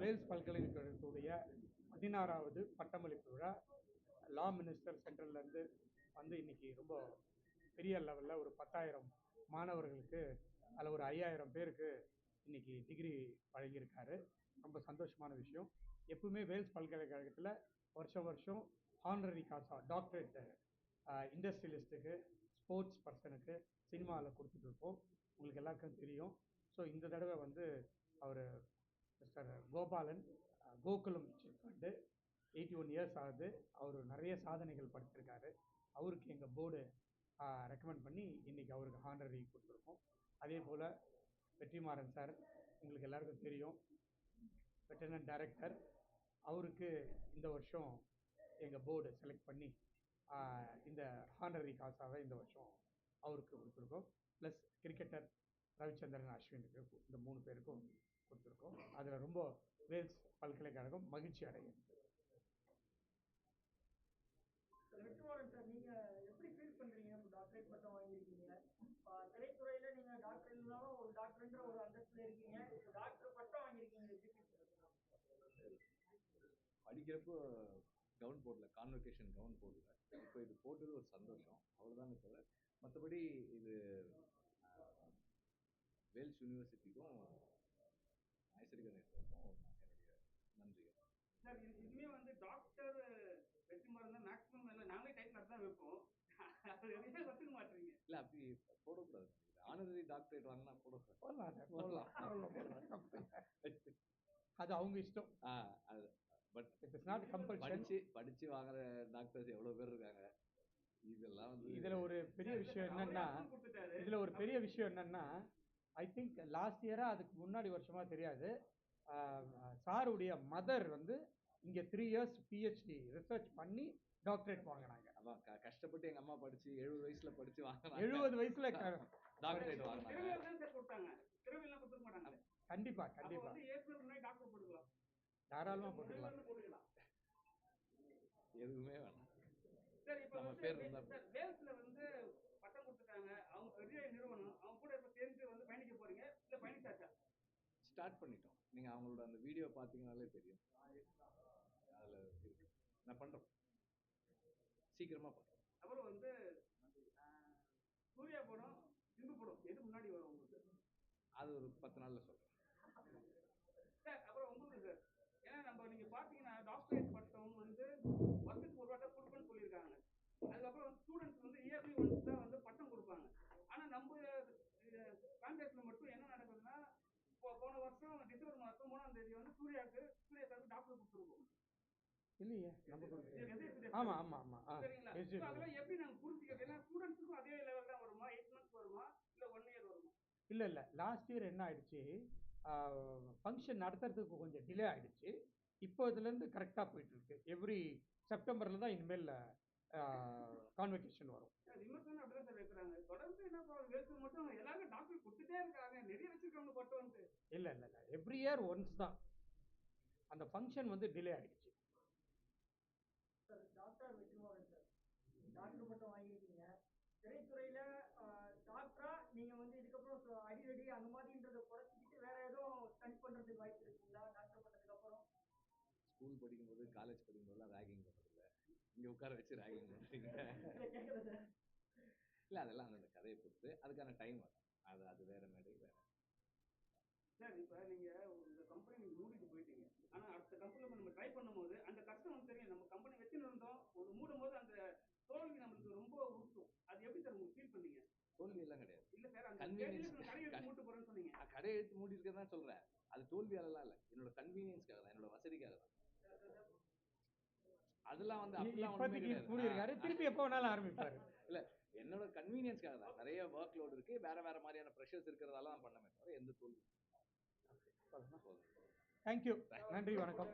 Wales பல்கலைக்கழகத்துடைய 16வது பட்டமளிப்பு விழா லா minister சென்ட்ரல்லேருந்து வந்து இன்னைக்கு ரொம்ப பெரிய லெவலில் ஒரு 10,000 மாணவர்களுக்கு அதில் ஒரு 5,000 பேருக்கு இன்னைக்கு டிகிரி வழங்கியிருக்காரு. ரொம்ப சந்தோஷமான விஷயம். எப்பவுமே வேல்ஸ் பல்கலைக்கழகத்தில் வருஷம் ஹானரரி காசா டாக்டரேட் இண்டஸ்ட்ரியலிஸ்ட்டுக்கு, ஸ்போர்ட்ஸ் பர்சனுக்கு சினிமாவில் கொடுத்துட்ருப்போம். உங்களுக்கு எல்லாருக்கும் தெரியும். ஸோ இந்த தடவை வந்து அவர் mister Gopalan Gokulam chit fund 81 years ஆகுது. அவர் நிறைய சாதனைகள் படுத்திருக்காரு. அவருக்கு எங்கள் போர்டு ரெக்கமெண்ட் பண்ணி இன்றைக்கி அவருக்கு ஹானரரி கொடுத்துருக்கோம். அதே போல் வெற்றிமாறன் சார் உங்களுக்கு எல்லாருக்கும் தெரியும், வெட்டர்னரி டைரக்டர். அவருக்கு இந்த வருஷம் எங்கள் போர்டு செலக்ட் பண்ணி இந்த ஹானரரி காசாவை இந்த வருஷம் அவருக்கு கொடுத்துருக்கோம். ப்ளஸ் கிரிக்கெட்டர் ரவிச்சந்திரன் அஸ்வினுக்கு இந்த 3 பேருக்கும் கொடுத்துருக்கோம். அதில் ரொம்ப வேல்ஸ் பல்கலைக்கழகம் மகிழ்ச்சி அடைகிறது. வெற்றிமாறன் சார், நீங்க எப்படி ஃபீல் பண்றீங்க? டாக்டரேட் பட்டம் வாங்கியிருக்கீங்க, திரைத்துறையில நீங்க டாக்டர் இல்லைனாலும் ஒரு டாக்டர்ன்ற ஒரு அந்தஸ்துல இருக்கீங்க, டாக்டர் பட்டம் வாங்கியிருக்கீங்க. படிக்கிறப்போ கவுன் போடல, கான்வெகேஷன் கவுன் போடல. இப்போ இது போட்டது ஒரு சந்தோஷம், அவ்வளோதானே தவிர மற்றபடி இது வேல்ஸ் யூனிவர்சிட்டிக்கும் ஐசரி கணேசனுக்கும் என்னுடைய நன்றிகள். சார், இதுவுமே வந்து டாக்டர் வெற்றிமாறன் தான் மேக்ஸிமம் இல்லை, நாங்களே டைட்டில் தான் வைப்போம். அது எதுவுமே கற்றுக்க மாட்டீங்க. இல்லை, அப்படி போடக்கூடாது. ஆனரரி டாக்டரேட் வாங்கினா போடலாம். அது அவங்க இஷ்டம். அது but it is not compulsion. படிச்சு வாங்குற டாக்டர்ஸ் எவ்வளோ பேர் இருக்காங்க. இதெல்லாம் வந்து இதில் ஒரு பெரிய விஷயம் என்னன்னா ஐ திங்க் லாஸ்ட் இயராக அதுக்கு முன்னாடி வருஷமாக தெரியாது, சாருடைய மதர் வந்து இங்கே 3 இயர்ஸ் பிஹெச்டி ரிசர்ச் பண்ணி டாக்டரேட் வாங்கினாங்க. அதான் கஷ்டப்பட்டு எங்கள் அம்மா படிச்சு 70 வயசுல படிச்சு வாங்கினாங்க. 70 வயசுல டாக்டரேட் வாங்கினாங்க. கண்டிப்பா தாராளமா போட்டுக்கலாம். எதுவுமே வேணாம். சார், இப்போ வேல்ஸ்ல வந்து பட்டம் கொடுத்துட்டாங்க, அவங்க பெரிய நிறுவனம், அவங்க கூட இப்ப சேர்ந்து வந்து பயணிக்க போறீங்க, இல்ல பயணிச்சாச்சா? ஸ்டார்ட் பண்ணிட்டோம். நீங்க அவங்களோட அந்த வீடியோ பாத்தீங்கன்னாலே தெரியும். அதுல இருக்கு. நான் பண்றேன், சீக்கிரமா பண்றேன். அப்புறம் வந்து சூர்யா படம், சிந்து படம் எது முன்னாடி வரும் உங்களுக்கு? அது ஒரு 10 நாள்ல சொல்றேன் சார். அப்புறம் உங்களுக்கு சார், ஏன்னா நம்ம நீங்க பாத்தீங்கன்னா டாக்டரேட் பட்டம் வந்து வருஷத்துக்கு ஒரு வாட்டம் கொடுப்பேன்னு சொல்லியிருக்காங்க. அதுக்கப்புறம் வந்து ஸ்டூடெண்ட்ஸ் வந்து இயர்லி ஒன்ஸ் தான் வந்து பட்டம் கொடுப்பாங்க. ஆனா நம்ம காங்கிரஸ்ல மட்டும் என்ன நடக்குதுன்னா, போன வருஷம் டிசம்பர் மாதம் 3ஆம் தேதி வந்து சூர்யா சாருக்கு டாக்டர் கொடுத்துருக்கோம். இல்லையே, ஆமா ஆமா ஆமா. சரிங்களா? அதெல்லாம் எப்படி நாங்க புரிஞ்சுக்கிறது? ஏன்னா ஸ்டூடெண்ட்ஸுக்கும் அதே லெவல் தான் வருமா? 8 months வருமா, இல்ல 1 year வருமா? இல்ல லாஸ்ட் இயர் என்ன ஆயிடுச்சு, ஃபங்க்ஷன் நடத்துறதுக்கு கொஞ்சம் டிலே ஆயிடுச்சு. இப்போ இதுலேருந்து கரெக்டாக போயிட்டு இருக்கு. எவ்ரி செப்டம்பர்ல தான் இனிமேல் கான்வெகேஷன் வரும். விமர்சனம் அப்படிதான் சார் வைக்கிறாங்க. தொடர்ந்து என்ன வேல்ஸ் மட்டும் எல்லாரும் டாக்டர் கொடுத்துட்டே இருக்காங்க, நிறைய வச்சிருக்காங்க பட்டம் வந்து. இல்ல எவ்ரி இயர் ஒன்ஸ் தான். அந்த ஃபங்க்ஷன் வந்து டிலே ஆயிடுச்சு. Sir, doctor Vetrimaaran sir, doctor பட்டம் வாங்கியிருக்கீங்க, திரைத்துறையில டாக்டரா நீங்க வந்து இதுக்கப்புறம் அடிக்கடி அந்த மாதிரின்றத குறைச்சிக்கிட்டு வேற ஏதோ ஸ்டண்ட் பண்றதுக்கு வாய்ப்பு இருக்குங்களா? டாக்டர் பட்டத்துக்கு அப்புறம் ஸ்கூல் படிக்கும்போது, காலேஜ் படிக்கும்போதெல்லாம் ரேகிங் பண்ணதில்லை. இங்கே உட்கார வச்சு ரேகிங் பண்ணுறீங்க. இல்லை, அதெல்லாம் அந்த கதையை பொறுத்து அதுக்கான டைம் வரும். அது வேற மேடை வேற. சார், இப்போ நீங்க இந்த கம்பெனி நீங்க மூடிட்டு போயிட்டீங்க, ஆனா அடுத்த கம்பெனில நம்ம ட்ரை பண்ணும்போது அந்த கஷ்டம் வந்து தெரியும். நம்ம கம்பெனி வச்சுன்னு இருந்தோம், ஒரு மூடும் போது அந்த தோல்வி நம்மளுக்கு ரொம்ப உறுத்தும். அது எப்படி சார் உங்களுக்கு ஃபீல் பண்ணீங்க? தோல்வி எல்லாம் கிடையாது. இல்ல சார், அந்த கடை எடுத்து மூட்டு போறேன்னு சொன்னீங்க. கடை எடுத்து மூடி இருக்கதான் சொல்றேன். அது தோல்வியாலலாம் இல்லை, என்னோட கன்வீனியன்ஸ்க்காக தான், என்னோட வசதிக்காக தான். அதெல்லாம் வந்து திருப்பி எப்போ வேணாலும் ஆரம்பிப்பாரு. இல்ல, என்னோட கன்வீனியன்ஸ்க்காக தான். நிறைய ஒர்க் லோட் இருக்கு, வேற மாதிரியான ப்ரெஷர்ஸ் இருக்கிறதால தான் பண்ணமே தவிர எந்த தோல்வி. தேங்க்யூ, நன்றி, வணக்கம்.